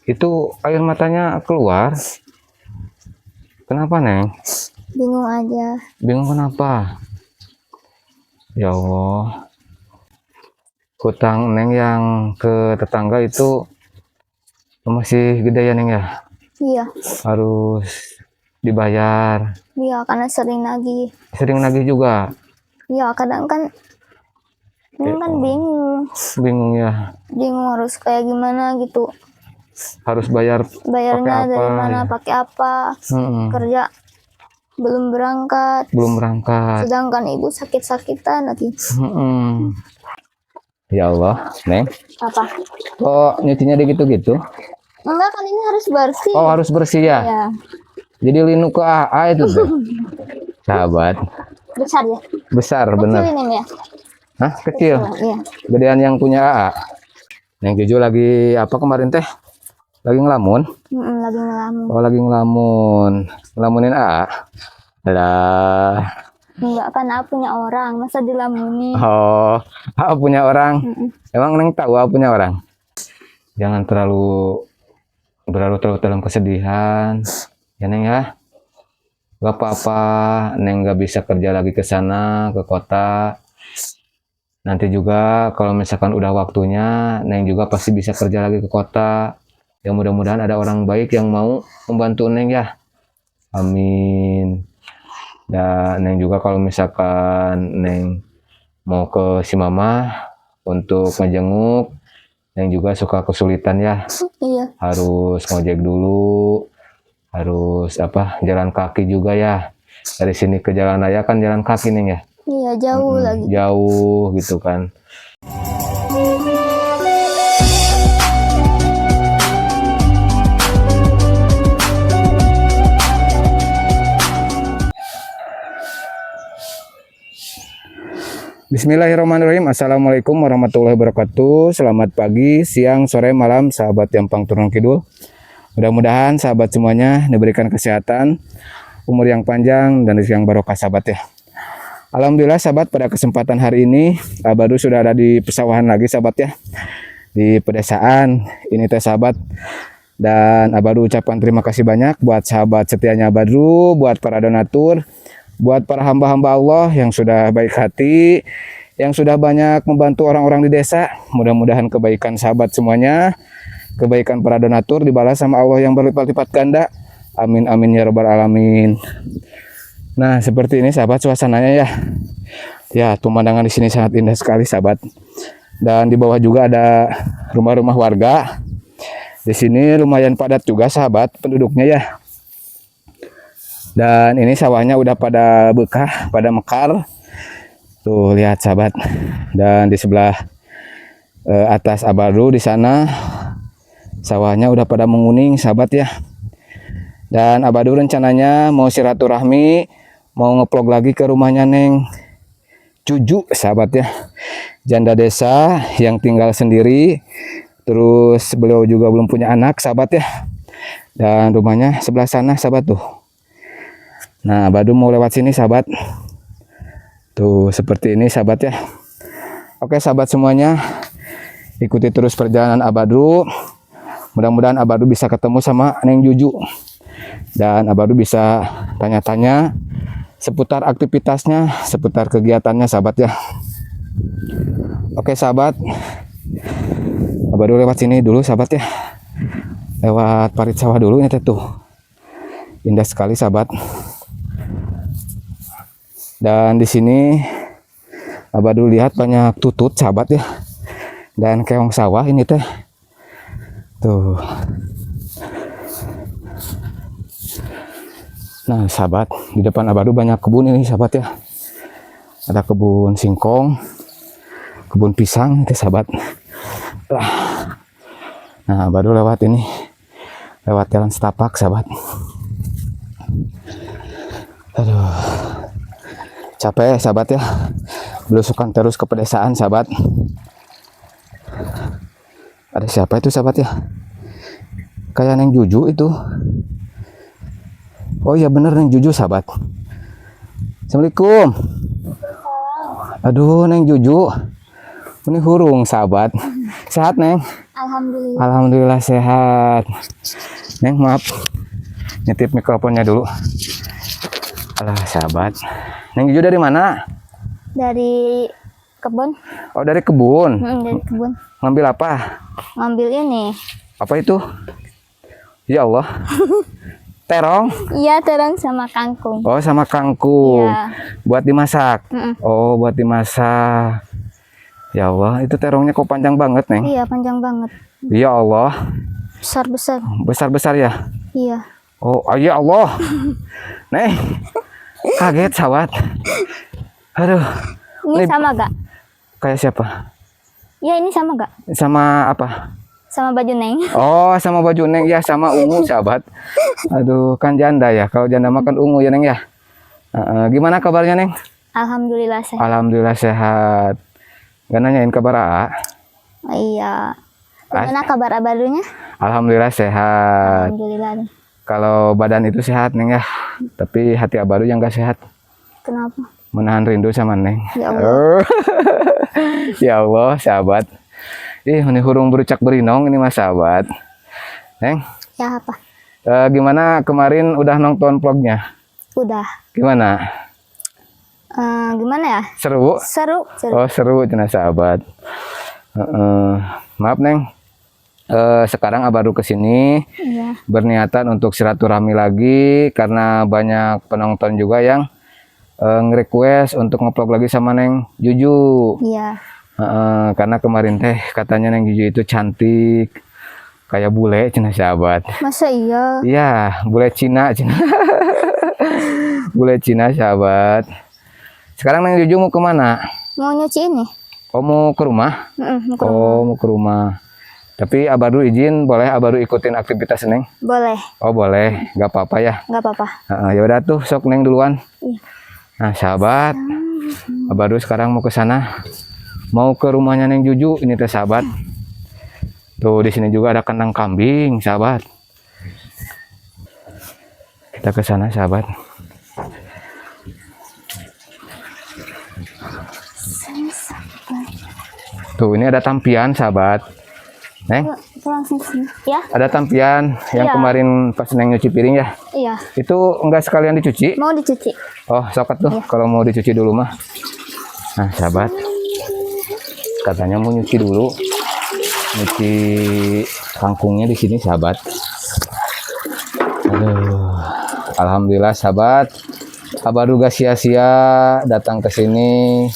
Itu air matanya keluar. Kenapa, Neng? Bingung aja. Bingung kenapa? Ya Allah. Hutang Neng yang ke tetangga itu masih gede ya, Neng ya? Iya, Harus dibayar. iya karena sering nagih. Sering nagih juga. Iya, kadang kan ini kan bingung Ya. bingung harus kayak gimana gitu. Harus bayar Bayarnya pakai dari apa, mana, ya? pakai apa. Mm-mm. Kerja belum berangkat. Belum berangkat. Sedangkan ibu sakit-sakitan lagi. Mm-mm. Ya Allah, Neng. Apa? Kok nyucinya gitu-gitu? Enggak, kan ini harus bersih. Oh, harus bersih ya? Iya. Jadi linu ke AA itu tuh. Sahabat. Besar ya? Besar, Kecil bener. ini ya? Hah, kecil? Iya. Gedean yang punya AA. Yang Jojo lagi apa kemarin teh? Lagi ngelamun? Lagi ngelamun. Oh, lagi ngelamun. Ngelamunin AA? Lah. Enggak, kan aku punya orang, masa dilamuni. Oh, AA punya orang. Emang Neng tahu AA punya orang? Jangan terlalu dalam kesedihan. Ya, Neng ya. Gak apa-apa, Neng gak bisa kerja lagi ke sana, ke kota. Nanti juga kalau misalkan udah waktunya, Neng juga pasti bisa kerja lagi ke kota. Ya mudah-mudahan ada orang baik yang mau membantu Neng ya. Amin. Dan Neng juga kalau misalkan Neng mau ke si Mama untuk ngejenguk, Neng juga suka kesulitan ya. Iya. Harus ngojek dulu, harus jalan kaki juga ya. Dari sini ke jalan raya kan jalan kaki, Neng ya. Iya, jauh lagi. Jauh gitu kan. Bismillahirrahmanirrahim. Assalamualaikum warahmatullahi wabarakatuh. Selamat pagi, siang, sore, malam, sahabat Yampang Turun Kidul. Mudah-mudahan sahabat semuanya diberikan kesehatan, umur yang panjang, dan rezeki yang barokah, sahabat ya. Alhamdulillah sahabat, pada kesempatan hari ini Abadu sudah ada di pesawahan lagi, sahabat ya. Di pedesaan ini teh, sahabat. Dan Abadu ucapkan terima kasih banyak buat sahabat setianya Abadu, buat para donatur, buat para hamba-hamba Allah yang sudah baik hati, yang sudah banyak membantu orang-orang di desa. Mudah-mudahan kebaikan sahabat semuanya, kebaikan para donatur dibalas sama Allah yang berlipat-lipat ganda. Amin amin ya rabbal alamin. Nah, seperti ini sahabat suasananya ya. Ya, pemandangan di sini sangat indah sekali, sahabat. Dan di bawah juga ada rumah-rumah warga. Di sini lumayan padat juga, sahabat, penduduknya ya. Dan ini sawahnya udah pada bekah, pada mekar. Tuh, lihat sahabat. Dan di sebelah atas Abadu di sana sawahnya udah pada menguning, sahabat ya. Dan Abadu rencananya mau silaturahmi, mau ngeplog lagi ke rumahnya Neng Cuju, sahabat ya. Janda desa yang tinggal sendiri. Terus beliau juga belum punya anak, sahabat ya. Dan rumahnya sebelah sana, sahabat tuh. Nah, Abadu mau lewat sini, sahabat. Tuh, seperti ini, sahabat ya. Oke, sahabat semuanya. Ikuti terus perjalanan Abadu. Mudah-mudahan Abadu bisa ketemu sama Neng Juju. Dan Abadu bisa tanya-tanya seputar aktivitasnya, seputar kegiatannya, sahabat ya. Oke, sahabat. Abadu lewat sini dulu, sahabat ya. Lewat parit sawah dulu ini tuh. Indah sekali, sahabat. Dan di sini Abadu lihat banyak tutut, sahabat ya. Dan keong sawah ini teh. Tuh. Nah, sahabat, di depan Abadu banyak kebun ini, sahabat ya. Ada kebun singkong, kebun pisang itu, sahabat. Nah, Abadu lewat ini, lewat jalan setapak, sahabat. Aduh, capek, sahabat ya. Belusukan terus ke pedesaan, sahabat. Ada siapa itu, sahabat ya? Kayak Neng Juju itu. Oh iya bener, Neng Juju, sahabat. Assalamualaikum. Aduh, Neng Juju. Ini hurung, sahabat. Sehat, Neng? Alhamdulillah. Alhamdulillah sehat. Neng maaf, nitip mikrofonnya dulu. Alah sahabat. Neng Juju dari mana? Dari kebun. Oh dari kebun. Dari kebun. Ngambil apa? Ngambil ini. Apa itu? Ya Allah. Terong. Iya, terong sama kangkung. Oh sama kangkung. Iya. Buat dimasak. Mm-mm. Oh buat dimasak. Ya Allah, itu terongnya kok panjang banget, Neng. Iya, panjang banget. Ya Allah, Besar-besar. besar-besar ya. Iya. Oh, ya Allah. Neng, kaget sahabat. Aduh, Ini Ini- sama gak? kayak siapa? Ya, ini sama gak? Sama apa? Sama baju Neng. Oh, sama baju Neng ya, sama ungu sahabat. Aduh, kan janda ya. Kalau janda makan ungu ya, Neng ya. Gimana kabarnya, Neng? Alhamdulillah sehat. Alhamdulillah sehat. Gak nanyain kabar AA? Iya. Gimana kabar abadunya? Alhamdulillah sehat. Alhamdulillah. Kalau badan itu sehat, Neng ya. Tapi hati Abadu yang gak sehat. Kenapa? Menahan rindu sama Neng. Ya Allah. Ya Allah, sahabat. Ini hurung berucak berinong ini mas sahabat. Neng, Ya apa? gimana kemarin udah nonton vlognya? Udah. Gimana? Gimana ya? Seru? Seru. Seru. Oh seru, cina sahabat. Maaf Neng. Sekarang Abadu kesini Iya. berniatan untuk silaturahmi lagi karena banyak penonton juga yang nge-request untuk nge-vlog lagi sama Neng Juju. Iya. Karena kemarin teh katanya Neng Juju itu cantik kayak bule cina sahabat. Masa iya? Iya bule Cina cina. Bule Cina sahabat. Sekarang Neng Juju mau kemana? Mau nyuci ini? Oh mau ke rumah? Mau ke rumah. Oh mau ke rumah. Tapi Abadu izin boleh Abadu ikutin aktivitas Neng? Boleh. Oh boleh, nggak apa-apa ya. Nggak apa-apa. Ya udah tuh sok Neng duluan. Iya. Nah sahabat, Abadu sekarang mau ke sana. Mau ke rumahnya Neng Juju ini teh sahabat. Tuh di sini juga ada kandang kambing sahabat. Kita ke sana sahabat. Tuh ini ada tampian sahabat. Neng, Langsung sini. Ya? ada tampian yang Iya. kemarin pas Neng nyuci piring ya. Iya. Itu enggak sekalian dicuci? Mau dicuci? Oh, sokat tuh Iya. kalau mau dicuci dulu mah. Nah, sahabat. Katanya mau nyuci dulu. Nyuci kangkungnya di sini, sahabat. Aduh. Alhamdulillah, sahabat. Abadu gak sia-sia datang ke sini.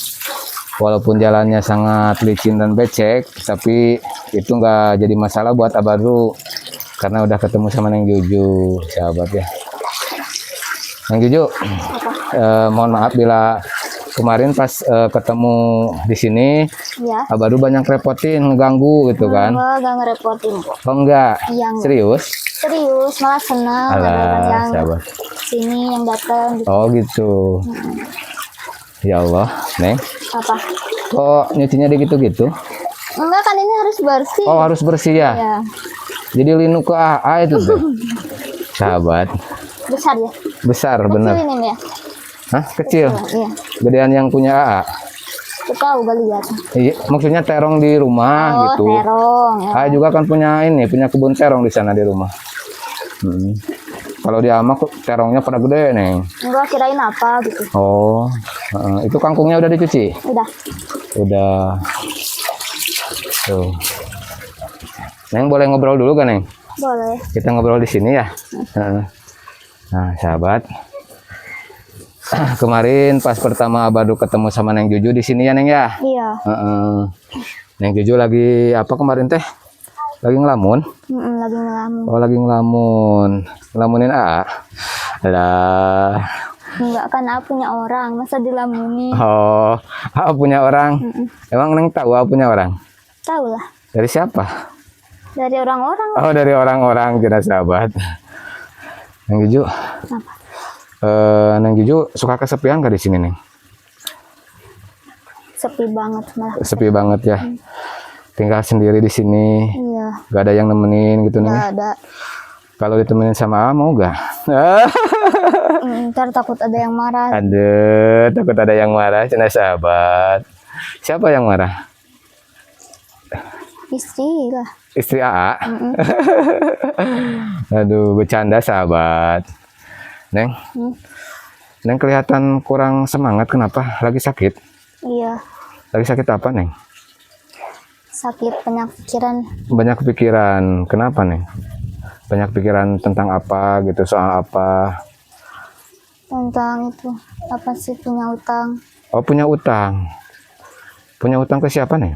Walaupun jalannya sangat licin dan becek, tapi itu nggak jadi masalah buat Abadu karena udah ketemu sama Neng Juju, sahabat ya. Neng Juju, mohon maaf bila kemarin pas ketemu di sini, Iya. Abadu banyak repotin, ngeganggu gitu kan? Enggak ngerepotin kok. Oh enggak, Iya, enggak. serius? Serius, malah senang ada orang Alah, yang sahabat. sini yang datang gitu. Oh gitu. Ya Allah, Neng, Apa? kok nyucinya gitu-gitu? Enggak kan ini harus bersih. Oh harus bersih ya? Ya. Jadi linu ke AA itu tuh, sahabat. Besar ya? Besar Kecil bener. ini ya? Hah kecil? Iya. Gedean yang punya AA? Aku tahu gak lihat. Iya, maksudnya terong di rumah Oh, gitu. terong. Ya. AA juga kan punya ini, punya kebun terong di sana di rumah. Kalau di ama terongnya pada gede Neng. Enggak kirain apa gitu. Oh, itu kangkungnya udah dicuci? Udah. Udah. Tuh. Neng boleh ngobrol dulu kan Neng? Boleh. Kita ngobrol di sini ya. Nah, sahabat. Kemarin pas pertama Abadu ketemu sama Neng Juju di sini ya Neng ya. Iya. Neng Juju lagi apa kemarin teh? Lagi ngelamun? Lagi ngelamun. Oh lagi ngelamun. Ngelamunin A. Lah. Enggak kan aku punya orang, masa dilamuni? Oh, A punya orang. Emang Neng tahu A punya orang? Tahu lah. Dari siapa? Dari orang-orang. Oh dari orang-orang jelas sahabat. Neng Juju. Apa? Neng Juju suka kesepian gak di sini Neng? Sepi banget malah. Sepi banget ya. Tinggal sendiri di sini. Iya. Gak ada yang nemenin gitu Neng. Nggak ada. Kalau ditemenin sama A mau gak? Ntar takut ada yang marah. Aduh, takut ada yang marah, cina sahabat. Siapa yang marah? Istri lah. Istri AA. Mm-mm. Aduh, bercanda sahabat. Neng, Hmm. Neng kelihatan kurang semangat. Kenapa? Lagi sakit? Iya, Lagi sakit apa, Neng? sakit banyak pikiran Banyak pikiran. Kenapa, Neng? Banyak pikiran tentang apa gitu, soal apa? tentang itu apa sih punya utang Oh, punya utang. Punya utang ke siapa, Neng?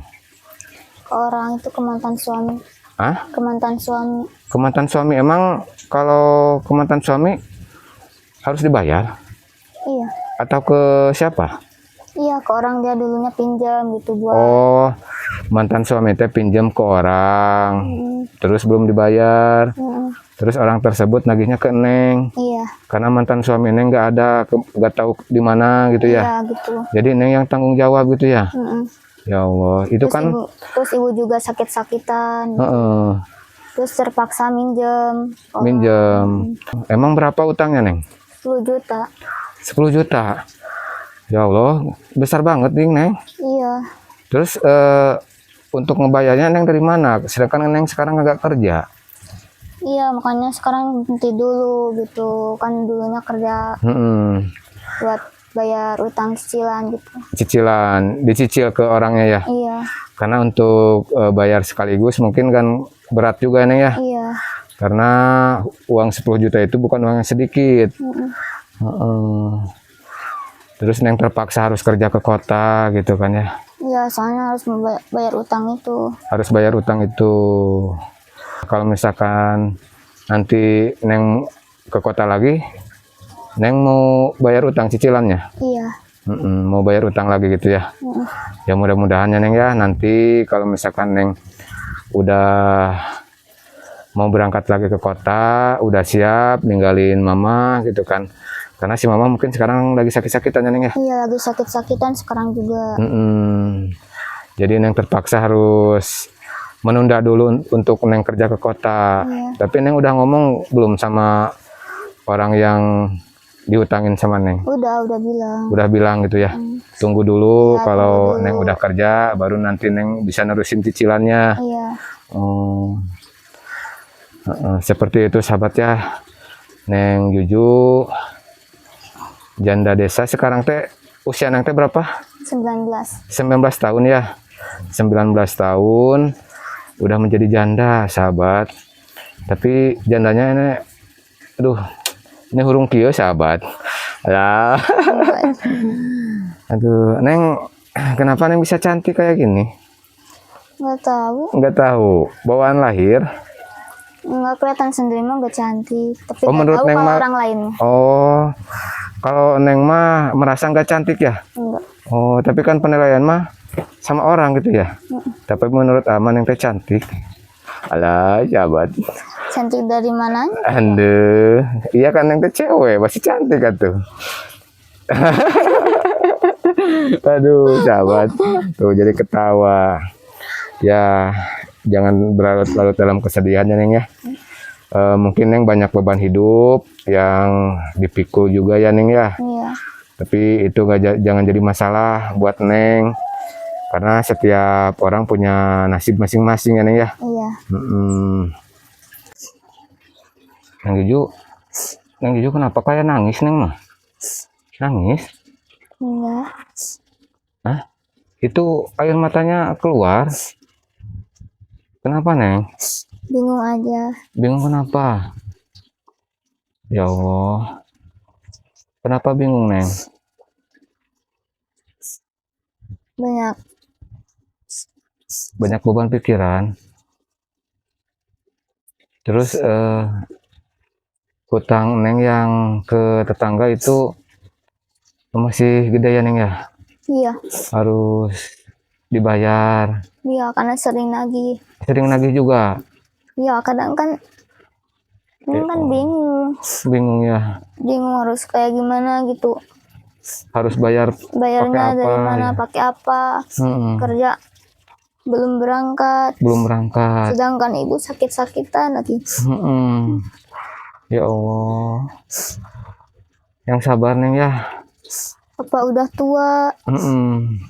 ke orang itu ke mantan suami. Hah? Ke mantan suami. Ke mantan suami. Emang kalau ke mantan suami harus dibayar? Iya, Atau ke siapa? iya ke orang dia dulunya pinjam gitu buat. Oh, mantan suami teh pinjam ke orang, terus belum dibayar. Mm-mm. Terus orang tersebut nagihnya ke Neng, Iya, karena mantan suami Neng nggak ada, nggak tahu di mana gitu ya. iya gitu. Jadi Neng yang tanggung jawab gitu ya. Mm-mm. Ya Allah, itu Terus kan. ibu juga sakit-sakitan. Heeh, Terus terpaksa minjem. minjem. Emang berapa utangnya, Neng? 10 juta. 10 juta. Ya Allah, besar banget nih, Neng. Iya, Terus untuk ngebayarnya Neng dari mana? Sedangkan Neng sekarang nggak kerja. iya makanya sekarang berhenti dulu gitu. Kan dulunya kerja Mm-mm. buat bayar utang cicilan gitu. Cicilan, dicicil ke orangnya ya. Iya, Karena untuk bayar sekaligus mungkin kan berat juga, Neng ya. iya. Karena uang 10 juta itu bukan uang yang sedikit. Mm-mm. Heeh. Terus Neng terpaksa harus kerja ke kota gitu kan ya. Iya, soalnya harus bayar utang itu. Harus bayar utang itu. Kalau misalkan nanti Neng ke kota lagi, Neng mau bayar utang cicilannya. Iya. Mau bayar utang lagi gitu ya. Mm-mm. Ya mudah-mudahan ya, Neng ya, nanti kalau misalkan Neng udah mau berangkat lagi ke kota, udah siap ninggalin mama gitu kan. Karena si mama mungkin sekarang lagi sakit-sakitan ya, Neng ya. Iya, lagi sakit-sakitan sekarang juga. Jadi Neng terpaksa harus menunda dulu untuk Neng kerja ke kota. Iya. Tapi Neng udah ngomong belum sama orang yang diutangin sama Neng? Udah bilang. Udah bilang gitu ya. Tunggu dulu, Iya, kalau tunggu dulu. Neng udah kerja baru nanti Neng bisa nerusin cicilannya. Iya. Oh. Seperti itu sahabat ya. Neng Juju janda desa sekarang teh usia Neng teh berapa? 19. 19 tahun ya. 19 tahun udah menjadi janda sahabat. Tapi jandanya ini aduh, ini hurung kieu sahabat. Alah. Aduh, Neng kenapa Neng bisa cantik kayak gini? Nggak tahu. Nggak tahu, bawaan lahir. Nggak kelihatan sendiri mah nggak cantik. Tapi Oh, nggak menurut tahu Neng kalau mah- orang lain. Oh, kalau Neng mah merasa nggak cantik ya? Enggak. Oh, tapi kan penilaian mah sama orang gitu ya. Tapi menurut Aman Neng teh cantik. Alah, sahabat. Cantik dari mananya? Aduh, iya kan Neng teh cewek, pasti cantik kan tuh. Aduh, sahabat. Tuh jadi ketawa. Ya, jangan berlarut-larut dalam kesedihan ya, Neng ya. Mungkin Neng banyak beban hidup yang dipikul juga ya, Neng ya. Iya. Tapi itu jangan jadi masalah buat Neng. Karena setiap orang punya nasib masing-masing ya, Neng ya. Iya. Neng Juju kenapa kayak nangis, Neng mah? Nangis? Enggak. Hah? Itu air matanya keluar. Kenapa, Neng? Bingung aja. Bingung kenapa? Ya Allah. Kenapa bingung, Neng? Banyak beban pikiran. Terus hutang Neng yang ke tetangga itu masih gede ya, Neng ya? Iya. Harus dibayar. Iya, karena sering nagih. Sering nagih juga. Iya, kadang kan ini kan bingung. Bingung ya. Bingung harus kayak gimana gitu. Harus bayar Bayarnya pakai dari apa, mana, ya? pakai apa. Mm-mm. Kerja belum berangkat. Belum berangkat. Sedangkan ibu sakit-sakitan lagi. Mm-mm. Ya Allah. Yang sabar, Neng ya. Bapak udah tua. Mm-mm.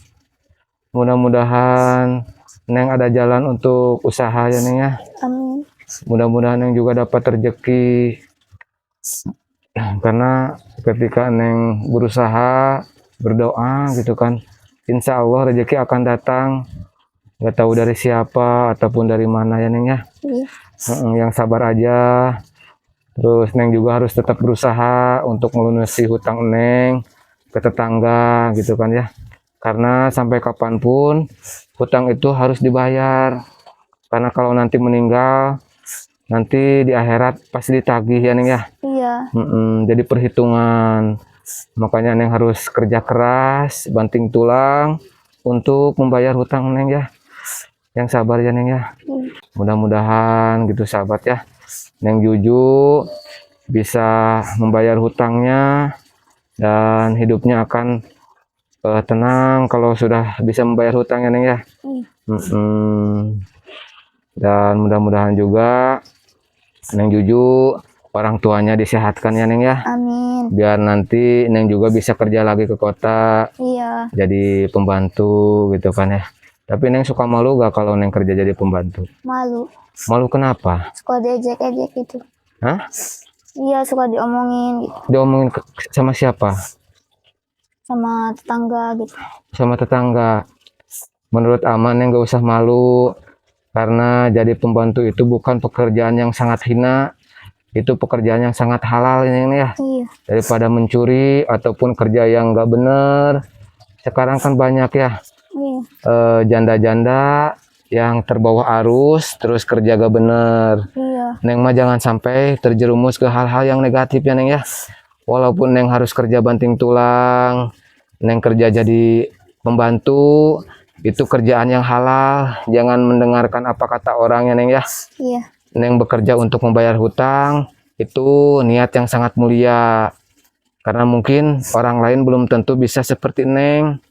Mudah-mudahan Neng ada jalan untuk usaha ya Neng ya. Amin. Mudah-mudahan Neng juga dapat rezeki. Karena ketika Neng berusaha, berdoa gitu kan, insya Allah rezeki akan datang. Gak tahu dari siapa ataupun dari mana ya Neng ya. Iya. Yang sabar aja. Terus Neng juga harus tetap berusaha untuk melunasi hutang Neng ke tetangga gitu kan ya. Karena sampai kapanpun hutang itu harus dibayar. Karena kalau nanti meninggal, nanti di akhirat pasti ditagih ya Neng ya. Iya. Jadi perhitungan. Makanya Neng harus kerja keras, banting tulang untuk membayar hutang Neng ya. Yang sabar ya Neng ya. Mudah-mudahan gitu sahabat ya. Neng Juju bisa membayar hutangnya dan hidupnya akan tenang kalau sudah bisa membayar hutangnya Neng ya. Dan mudah-mudahan juga Neng Juju orang tuanya disehatkan ya Neng ya. Amin. Biar nanti Neng juga bisa kerja lagi ke kota. Iya. Jadi pembantu gitu kan ya. Tapi Neng suka malu gak kalau Neng kerja jadi pembantu? Malu. Malu kenapa? Suka diejek-ejek gitu. Hah? Iya, suka diomongin gitu. Diomongin sama siapa? Sama tetangga gitu. Sama tetangga. Menurut Aman Neng gak usah malu. Karena jadi pembantu itu bukan pekerjaan yang sangat hina. Itu pekerjaan yang sangat halal ini ya. Iya. Daripada mencuri ataupun kerja yang gak bener. Sekarang kan banyak ya. Iya. Janda-janda yang terbawa arus terus kerja gak bener. Iya. Neng mah jangan sampai terjerumus ke hal-hal yang negatif ya Neng ya. Walaupun Neng harus kerja banting tulang, Neng kerja jadi pembantu, itu kerjaan yang halal. Jangan mendengarkan apa kata orang ya Neng ya. Iya. Neng bekerja untuk membayar hutang, itu niat yang sangat mulia. Karena mungkin orang lain belum tentu bisa seperti Neng.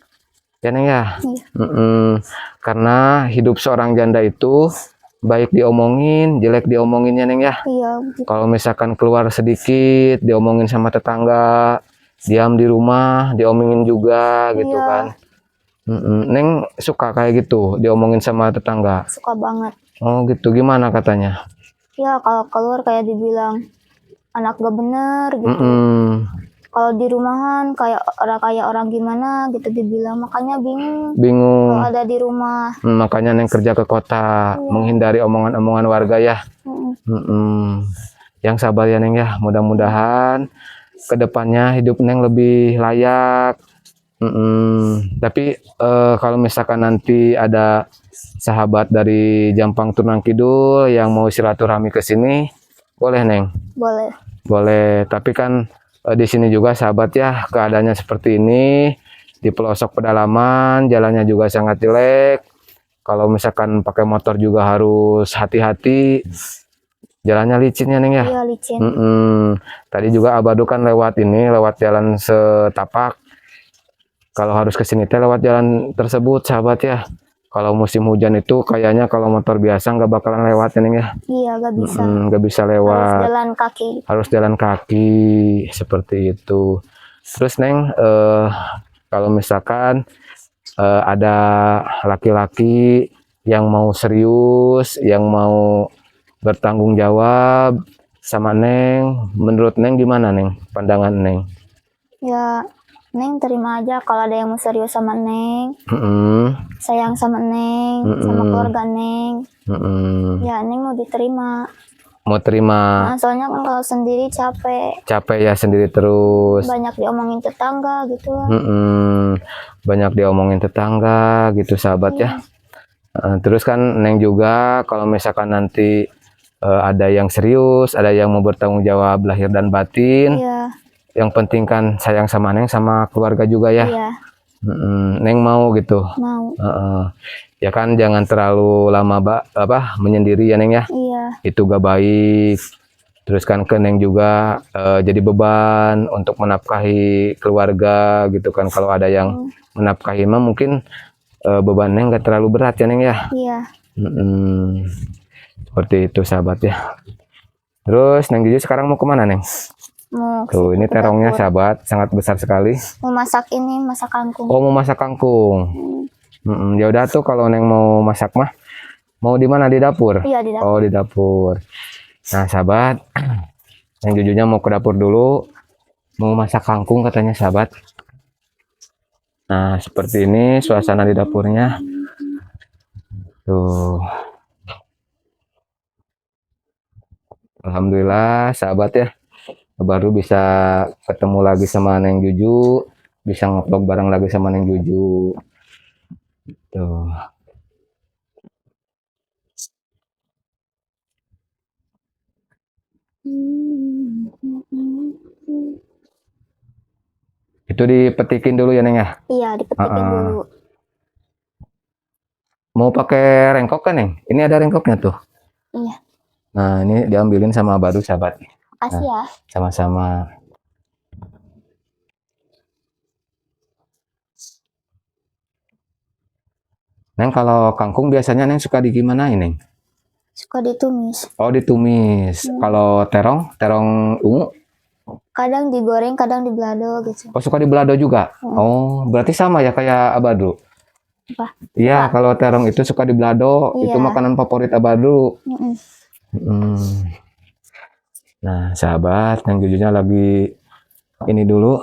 Ya Neng ya. Iya. Karena hidup seorang janda itu baik diomongin, jelek diomongin ya Neng ya. Iya. Kalau misalkan keluar sedikit, diomongin sama tetangga, diam di rumah, diomongin juga gitu Iya. kan. Neng suka kayak gitu, diomongin sama tetangga. Suka banget. Oh gitu, gimana katanya? Ya, kalau keluar kayak dibilang anak gak bener gitu. Kalau di rumahan kayak orang gimana gitu dibilang, makanya bingung Bingung. kalau ada di rumah. Makanya Neng kerja ke kota, menghindari omongan-omongan warga ya. Yang sabar ya Neng ya, mudah-mudahan kedepannya hidup Neng lebih layak. Tapi kalau misalkan nanti ada sahabat dari Jampang Turunan Kidul yang mau silaturahmi ke sini, boleh Neng? Boleh. Boleh, tapi kan di sini juga sahabat ya, keadaannya seperti ini, di pelosok pedalaman, jalannya juga sangat jelek. Kalau misalkan pakai motor juga harus hati-hati. Jalannya licin ya Neng ya? Iya, licin. Tadi juga Abadu kan lewat jalan setapak. Kalau harus ke sini lewat jalan tersebut sahabat ya. Kalau musim hujan itu kayaknya kalau motor biasa nggak bakalan lewat ya Neng ya. Iya, gak bisa. Nggak bisa lewat. Harus jalan kaki. Harus jalan kaki seperti itu. Terus Neng, kalau misalkan ada laki-laki yang mau serius, yang mau bertanggung jawab sama Neng, menurut Neng gimana Neng? Pandangan Neng? Ya, Neng terima aja kalau ada yang mau serius sama Neng. Sayang sama Neng, sama keluarga Neng. Ya, Neng mau diterima. Mau terima. Nah, soalnya kan kalau sendiri capek. Capek ya sendiri terus. Banyak diomongin tetangga gitu lah. Banyak diomongin tetangga gitu sahabat ya. Terus kan Neng juga kalau misalkan nanti ada yang serius, ada yang mau bertanggung jawab lahir dan batin. Iya. Yang penting kan sayang sama Neng sama keluarga juga ya. Iya. Neng mau gitu. Mau. Ya kan jangan terlalu lama menyendiri ya Neng ya. Iya. Itu gak baik. Terus kan ke Neng juga jadi beban untuk menafkahi keluarga gitu kan. Kalau ada yang menafkahi mah mungkin beban Neng gak terlalu berat ya Neng ya. Iya. Seperti itu sahabat ya. Terus Neng Juju sekarang mau kemana Neng? Mau Tuh ini terongnya sahabat, sangat besar sekali. mau masak ini, masak kangkung. Oh mau masak kangkung. Ya udah tuh kalau Neng mau masak mah mau di mana, di dapur? Iya, di dapur. Oh, di dapur. Nah, sahabat, Neng Jujunya mau ke dapur dulu, mau masak kangkung katanya sahabat. Nah, seperti ini suasana di dapurnya. Tuh. Alhamdulillah sahabat ya. Baru bisa ketemu lagi sama Neng Juju, bisa ngevlog bareng lagi sama Neng Juju. Tuh. Itu dipetikin dulu ya Neng ya? Iya, dipetikin dulu. Mau pakai rengkok kan Neng? Ini ada rengkoknya tuh. Iya. Nah, ini diambilin sama baru sahabat. Makasih ya. Sama-sama. Neng, kalau kangkung biasanya Neng suka digimanain Neng? Suka ditumis. Oh, ditumis. Kalau terong ungu? Kadang digoreng, kadang dibelado gitu. Oh, suka dibelado juga? Oh, berarti sama ya kayak Abadu? Apa? Iya, kalau terong itu suka dibelado. Iya. Itu makanan favorit Abadu. Mm-mm. Nah, sahabat, Neng Jujunya lagi ini dulu.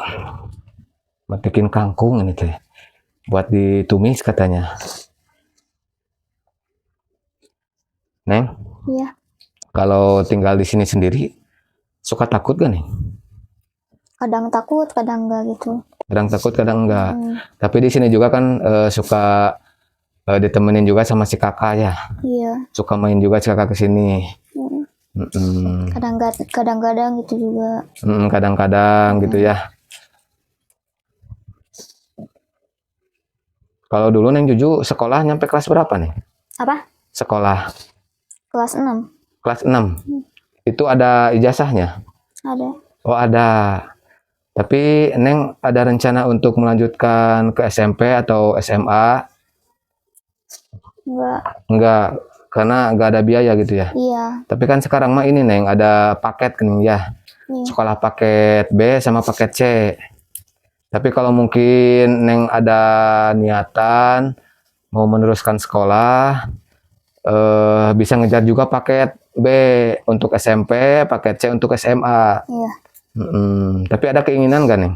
Metikin kangkung ini teh. Buat ditumis katanya. Neng, Iya. kalau tinggal di sini sendiri, suka takut gak nih? Kadang takut, kadang enggak gitu. Kadang takut, kadang enggak. Tapi di sini juga kan suka ditemenin juga sama si kakak ya. Iya. Suka main juga si kakak ke sini. Kadang-kadang gitu juga. Kadang-kadang gitu ya. Kalau dulu Neng Juju sekolah nyampe kelas berapa nih? Apa? Sekolah Kelas 6. kelas 6. Itu ada ijazahnya? Ada. Oh, ada. Tapi Neng ada rencana untuk melanjutkan ke SMP atau SMA? Enggak, karena enggak ada biaya gitu ya. Iya. Tapi kan sekarang mah ini Neng ada paket kan ya. Iya. Sekolah paket B sama paket C. Tapi kalau mungkin Neng ada niatan mau meneruskan sekolah, bisa ngejar juga paket B untuk SMP, paket C untuk SMA. Iya. Tapi ada keinginan gak Neng?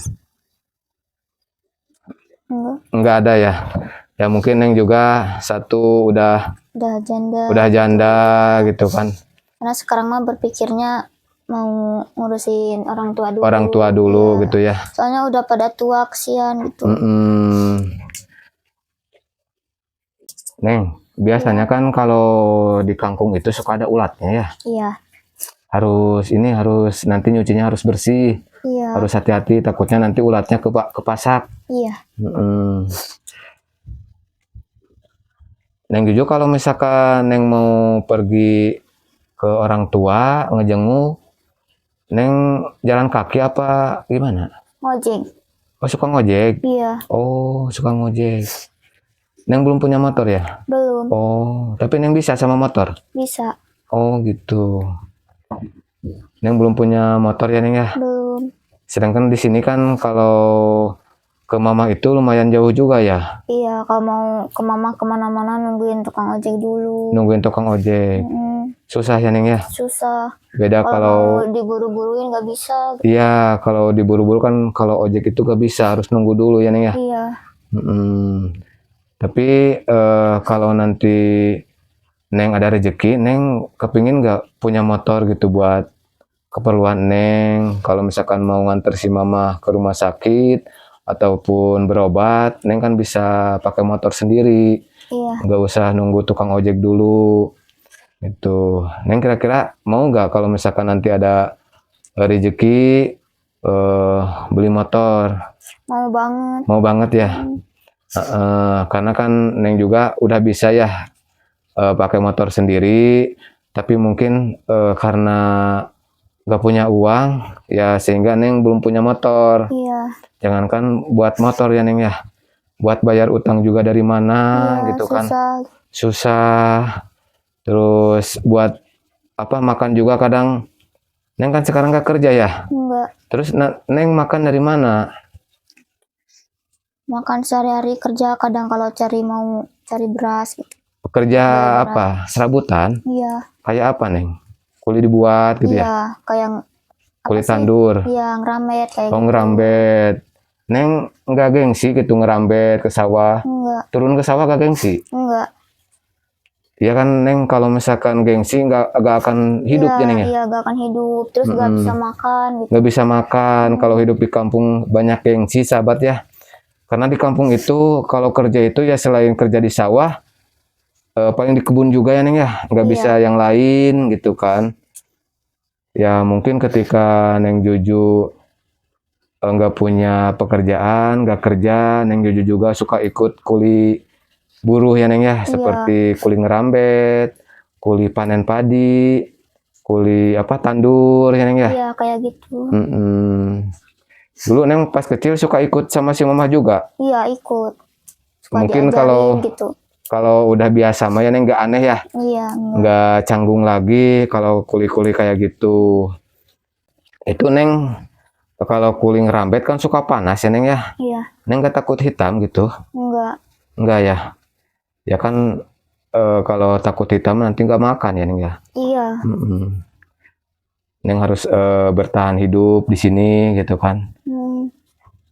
Enggak ada ya. Ya mungkin Neng juga satu udah janda gitu kan. Karena sekarang mah berpikirnya mau ngurusin orang tua dulu. Orang tua dulu gitu ya. Soalnya udah pada tua, kesian gitu. Neng, biasanya kan kalau di kangkung itu suka ada ulatnya ya. Iya. Harus nanti nyucinya harus bersih. Iya. Harus hati-hati takutnya nanti ulatnya kepasak. Iya. Neng Juju kalau misalkan Neng mau pergi ke orang tua ngejenguk, Neng jalan kaki apa gimana? Ngojek. Oh, suka ngojek? Iya. Oh, suka ngojek. Neng belum punya motor ya? Belum. Oh, tapi Neng bisa sama motor? Bisa. Oh, gitu. Neng belum punya motor ya Neng ya? Belum. Sedangkan di sini kan kalau ke mama itu lumayan jauh juga ya? Iya, kalau mau ke mama kemana-mana nungguin tukang ojek dulu. Nungguin tukang ojek. Susah ya Neng ya? Susah. Beda kalau mau diburu-buruin nggak bisa. Iya, kalau diburu-buru kan kalau ojek itu gak bisa, harus nunggu dulu ya Neng ya? Iya. Tapi kalau nanti Neng ada rezeki, Neng kepingin gak punya motor gitu buat keperluan Neng? Kalau misalkan mau nganter si mama ke rumah sakit ataupun berobat, Neng kan bisa pakai motor sendiri. Iya. Gak usah nunggu tukang ojek dulu. Itu Neng kira-kira mau nggak kalau misalkan nanti ada rezeki beli motor? Mau banget ya. Karena kan Neng juga udah bisa ya pakai motor sendiri, tapi mungkin karena nggak punya uang ya sehingga Neng belum punya motor. Iya. Jangankan buat motor ya Neng ya, buat bayar utang juga dari mana gitu kan susah. Terus buat makan juga kadang Neng kan sekarang nggak kerja ya? Enggak. Terus Neng makan dari mana? Makan sehari-hari kerja, kadang kalau mau cari beras gitu. Pekerja Beras. apa? Serabutan? Iya. Kayak apa, Neng? Kuli dibuat gitu ya? Iya, kayak apa Kulit sih? tandur. Iya, ngerambet kayak Oh, gitu. ngerambet. Neng nggak gengsi gitu ngerambet ke sawah? Enggak, Turun ke sawah gak gengsi? enggak. Ya kan, Neng, kalau misalkan gengsi nggak akan hidup Iya, ya, Neng ya? iya, gak akan hidup. Terus gak bisa makan gitu. Nggak bisa makan kalau hidup di kampung, banyak gengsi, sahabat ya. Karena di kampung itu kalau kerja itu ya selain kerja di sawah, paling di kebun juga ya, Neng ya. Nggak Iya. bisa yang lain gitu kan. Ya mungkin ketika Neng Juju nggak punya pekerjaan, nggak kerja, Neng Juju juga suka ikut kuli buruh ya, Neng ya. Seperti kuli ngerambet, kuli panen padi, kuli apa tandur ya, Neng ya. Iya, kayak gitu. Dulu Neng pas kecil suka ikut sama si mama juga. Iya, ikut. Suka Mungkin diajarin gitu. kalau udah biasa mah ya, Neng, nggak aneh ya. Iya, enggak. Nggak canggung lagi kalau kuli-kuli kayak gitu. Itu Neng, kalau kuli ngerambet kan suka panas ya, Neng ya. Iya, Neng nggak takut hitam gitu? enggak. Enggak ya. Ya kan, kalau takut hitam nanti nggak makan ya, Neng ya. Iya, Neng harus bertahan hidup di sini gitu kan.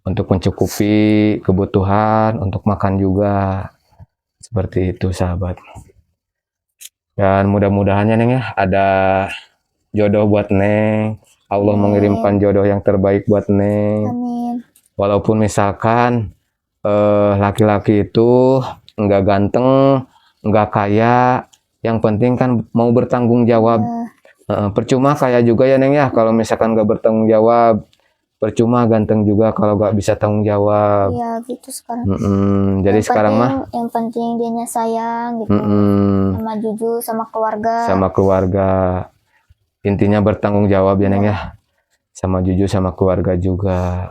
Untuk mencukupi kebutuhan, untuk makan juga. Seperti itu, sahabat. Dan mudah-mudahan ya, Neng ya, ada jodoh buat Neng. Allah mengirimkan jodoh yang terbaik buat Neng. amin. Walaupun misalkan laki-laki itu nggak ganteng, nggak kaya, yang penting kan mau bertanggung jawab. Percuma kaya juga ya, Neng ya, kalau misalkan nggak bertanggung jawab. Percuma ganteng juga kalau nggak bisa tanggung jawab. Iya, gitu sekarang. Jadi sekarang mah yang penting dianya sayang gitu. Sama Juju, sama keluarga. Sama keluarga. Intinya bertanggung jawab ya, Neng ya. Sama Juju sama keluarga juga.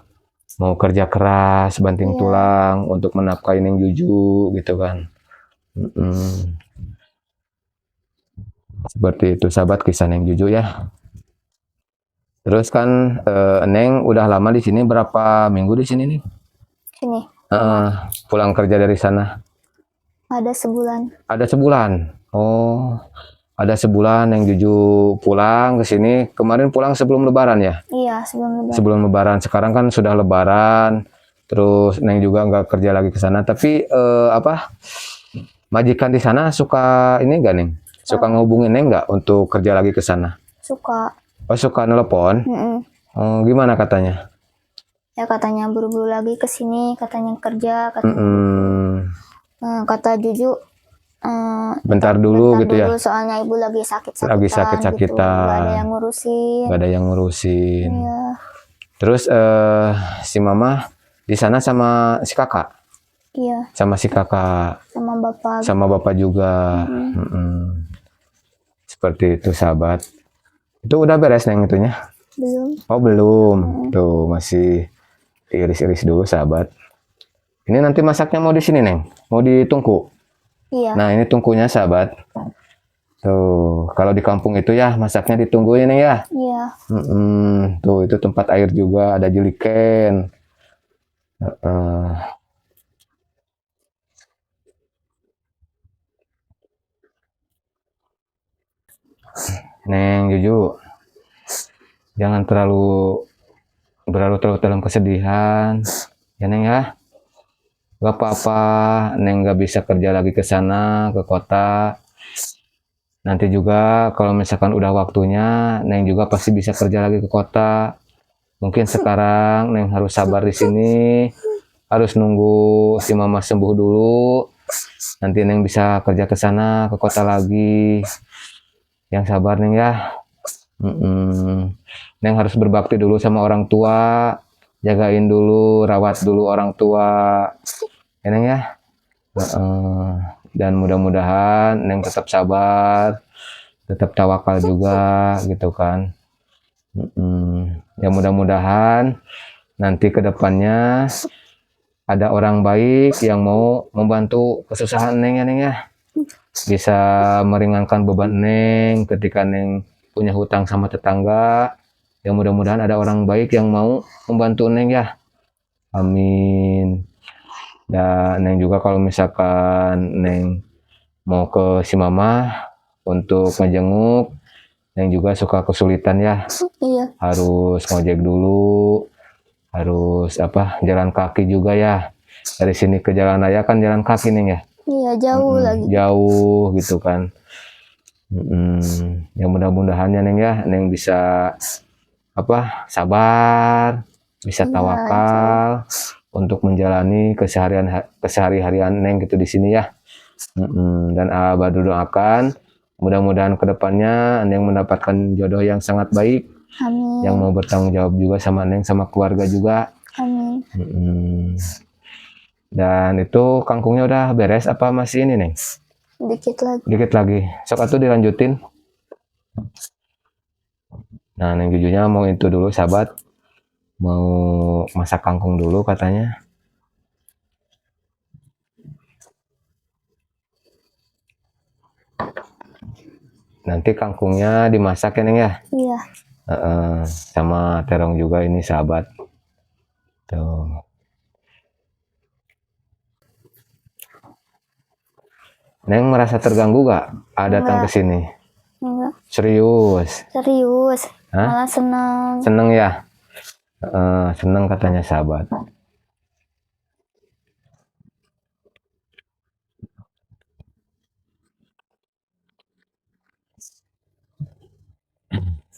Mau kerja keras, banting tulang untuk menafkahi Neng Juju gitu kan. Seperti itu, sahabat, kisah Neng Juju ya. Terus kan Neng udah lama di sini, berapa minggu di sini nih? Sini. Pulang kerja dari sana. Ada sebulan. Ada sebulan. Oh, ada sebulan Neng Juju pulang ke sini. Kemarin pulang sebelum Lebaran ya? Iya, sebelum Lebaran. Sebelum Lebaran. Sekarang kan sudah Lebaran. Terus Neng juga nggak kerja lagi ke sana. Tapi majikan di sana suka ini nggak, Neng? Suka ngehubungin Neng nggak untuk kerja lagi ke sana? Suka. Oh, suka nelpon? Gimana katanya? Ya katanya buru-buru lagi ke sini, katanya kerja, katanya. Kata Juju, bentar dulu gitu ya. Soalnya ibu lagi sakit-sakitan. Lagi sakit-sakitan. Gitu. Gak ada yang ngurusin. Gak ada yang ngurusin. Iya. Terus si mama di sana sama si kakak? Iya. Sama si kakak. Sama bapak. Sama bapak juga. Seperti itu, sahabat. Itu udah beres, Neng, itunya? Belum. Oh, belum. Tuh, masih iris-iris dulu, sahabat. Ini nanti masaknya mau di sini, Neng? Mau ditungku? Iya. Nah, ini tungkunya, sahabat. Tuh, kalau di kampung itu ya, masaknya ditungguin, Neng ya? Iya. Tuh, itu tempat air juga, ada jeliken. Neng Juju, jangan terlalu berlarut-larut dalam kesedihan, ya, Neng ya. Gak apa-apa, Neng gak bisa kerja lagi ke sana, ke kota. Nanti juga kalau misalkan udah waktunya, Neng juga pasti bisa kerja lagi ke kota. Mungkin sekarang Neng harus sabar di sini, harus nunggu si mama sembuh dulu. Nanti Neng bisa kerja ke sana, ke kota lagi. Yang sabar, Neng ya. Neng harus berbakti dulu sama orang tua, jagain dulu, rawat dulu orang tua, ya, Neng ya. Dan mudah-mudahan Neng tetap sabar, tetap tawakal juga gitu kan. Ya mudah-mudahan nanti ke depannya ada orang baik yang mau membantu kesusahan Neng ya, Neng ya. Bisa meringankan beban Neng ketika Neng punya hutang sama tetangga. Ya mudah-mudahan ada orang baik yang mau membantu Neng ya. Amin. Dan Neng juga kalau misalkan Neng mau ke si Mama untuk ngejenguk, Neng juga suka kesulitan ya, Iya. harus ngojek dulu, harus jalan kaki juga ya. Dari sini ke jalan raya kan jalan kaki Neng ya. Iya, jauh lagi. Jauh gitu kan. Ya mudah-mudahan ya Neng ya, Neng bisa sabar, bisa Iya, tawakal untuk menjalani kesehari-harian Neng gitu di sini ya. Dan Abah doakan mudah-mudahan kedepannya Neng mendapatkan jodoh yang sangat baik, Amin. yang mau bertanggung jawab juga sama Neng, sama keluarga juga. Amin. Dan itu kangkungnya udah beres apa masih ini Neng? Dikit lagi. Dikit lagi. Sok atuh dilanjutin. Nah Neng Jujunya mau itu dulu sahabat, mau masak kangkung dulu katanya. Nanti kangkungnya dimasak ya Neng ya? Iya. Sama terong juga ini sahabat. Tuh. Neng merasa terganggu gak datang ke sini? Enggak. Serius? Serius. Hah? Malah seneng. Seneng ya? Seneng katanya sahabat.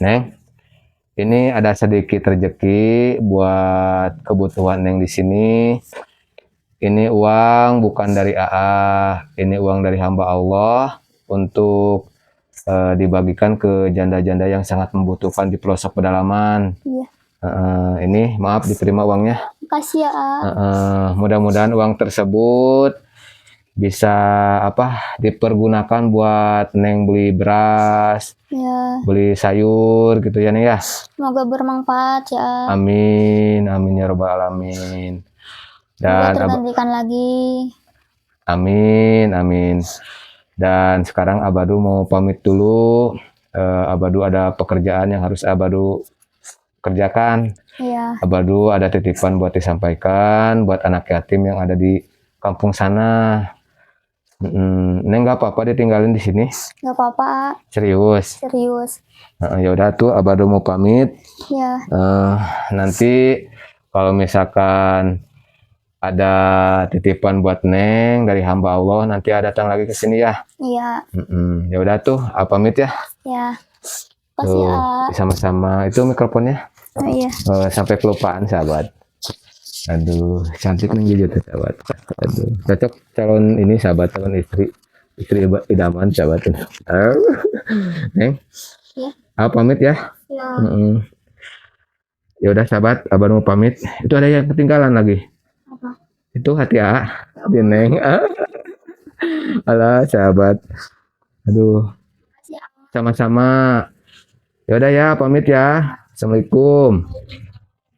Neng, ini ada sedikit rezeki buat kebutuhan Neng di sini. Ini uang bukan dari AA, ini uang dari hamba Allah untuk dibagikan ke janda-janda yang sangat membutuhkan di pelosok pedalaman. Iya. Ini maaf diterima uangnya. Makasih ya, Mudah-mudahan uang tersebut bisa dipergunakan buat Neng beli beras, ya. Beli sayur gitu ya Neng ya. Semoga bermanfaat ya. Amin, amin ya robbal alamin. Dan tergantikan lagi. Amin, amin. Dan sekarang Abadu mau pamit dulu. Abadu ada pekerjaan yang harus Abadu kerjakan. Iya. Abadu ada titipan buat disampaikan buat anak yatim yang ada di kampung sana. Neng nggak apa-apa ditinggalin di sini? Nggak apa-apa. Serius? Serius. Ya udah tuh Abadu mau pamit. Ya. Nanti kalau misalkan ada titipan buat Neng dari hamba Allah, nanti datang lagi ke sini ya. Iya. Ya udah tuh, pamit ya. Ya. Kasih ya. Sama-sama. Itu mikrofonnya. Oh, iya. Sampai kelupaan sahabat. Aduh, cantik nih gitu sahabat. Aduh, cocok calon ini sahabat, calon istri idaman sahabat. Neng. Ya. Pamit ya. Ya. Ya udah sahabat, Abang mau pamit. Itu ada yang ketinggalan lagi. Apa? Itu hati di Neng. Alah sahabat. Aduh. Sama-sama. Ya udah ya, pamit ya. Assalamualaikum.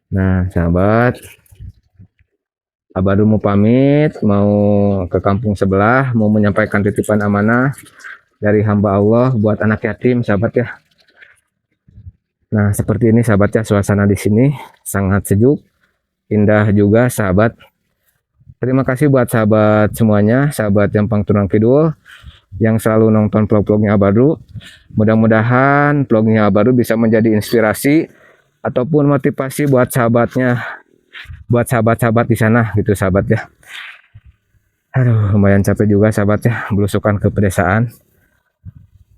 Nah, sahabat. Abadu mau pamit, mau ke kampung sebelah, mau menyampaikan titipan amanah dari hamba Allah buat anak yatim, sahabat ya. Nah, seperti ini sahabat ya, suasana di sini sangat sejuk, indah juga sahabat. Terima kasih buat sahabat semuanya, sahabat yang Pangturan Kidul yang selalu nonton vlog-vlognya Abadu. Mudah-mudahan vlognya Abadu bisa menjadi inspirasi ataupun motivasi buat sahabatnya, buat sahabat-sahabat di sana gitu sahabat ya. Aduh, lumayan capek juga sahabat ya, belusukan ke pedesaan.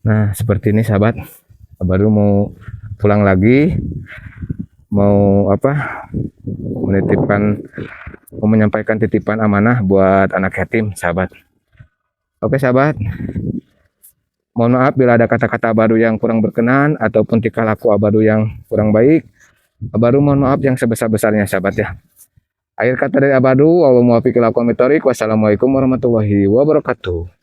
Nah, seperti ini sahabat. Abadu mau pulang lagi, mau menyampaikan titipan amanah buat anak yatim sahabat. Oke sahabat, mohon maaf bila ada kata-kata Abadu yang kurang berkenan ataupun tingkah laku Abadu yang kurang baik. Abadu mohon maaf yang sebesar-besarnya sahabat ya. Akhir kata dari Abadu, wassalamualaikum warahmatullahi wabarakatuh.